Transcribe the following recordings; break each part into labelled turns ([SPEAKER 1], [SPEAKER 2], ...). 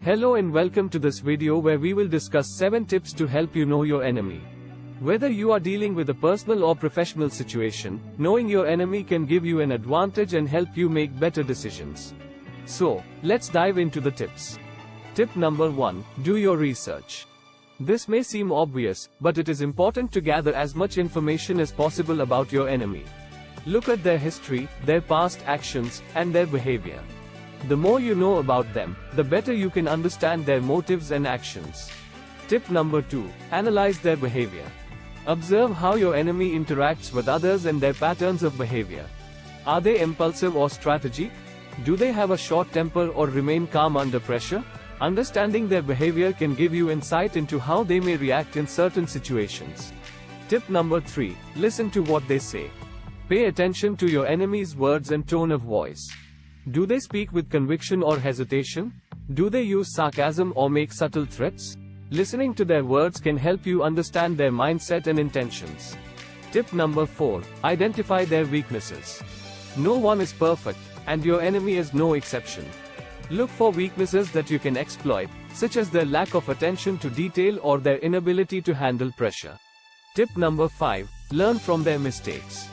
[SPEAKER 1] Hello and welcome to this video where we will discuss 7 tips to help you know your enemy. Whether you are dealing with a personal or professional situation, knowing your enemy can give you an advantage and help you make better decisions. So, let's dive into the tips. Tip number 1. Do your research. This may seem obvious, but it is important to gather as much information as possible about your enemy. Look at their history, their past actions, and their behavior. The more you know about them, the better you can understand their motives and actions. Tip number 2. Analyze their behavior. Observe how your enemy interacts with others and their patterns of behavior. Are they impulsive or strategic? Do they have a short temper or remain calm under pressure? Understanding their behavior can give you insight into how they may react in certain situations. Tip number 3. Listen to what they say. Pay attention to your enemy's words and tone of voice. Do they speak with conviction or hesitation? Do they use sarcasm or make subtle threats? Listening to their words can help you understand their mindset and intentions. Tip number 4. Identify their weaknesses. No one is perfect, and your enemy is no exception. Look for weaknesses that you can exploit, such as their lack of attention to detail or their inability to handle pressure. Tip number 5. Learn from their mistakes.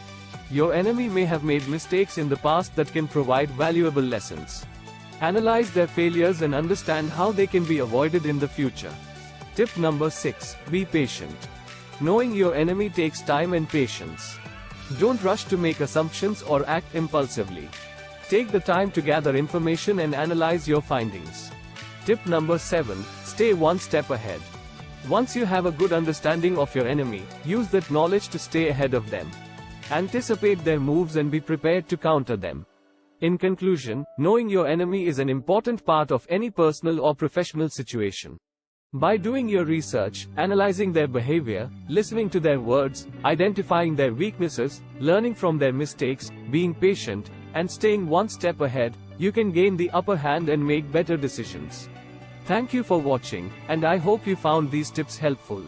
[SPEAKER 1] Your enemy may have made mistakes in the past that can provide valuable lessons. Analyze their failures and understand how they can be avoided in the future. Tip number 6. Be patient. Knowing your enemy takes time and patience. Don't rush to make assumptions or act impulsively. Take the time to gather information and analyze your findings. Tip number 7. Stay one step ahead. Once you have a good understanding of your enemy, use that knowledge to stay ahead of them. Anticipate their moves and be prepared to counter them. In conclusion, knowing your enemy is an important part of any personal or professional situation. By doing your research, analyzing their behavior, listening to their words, identifying their weaknesses, learning from their mistakes, being patient, and staying one step ahead, you can gain the upper hand and make better decisions. Thank you for watching, and I hope you found these tips helpful.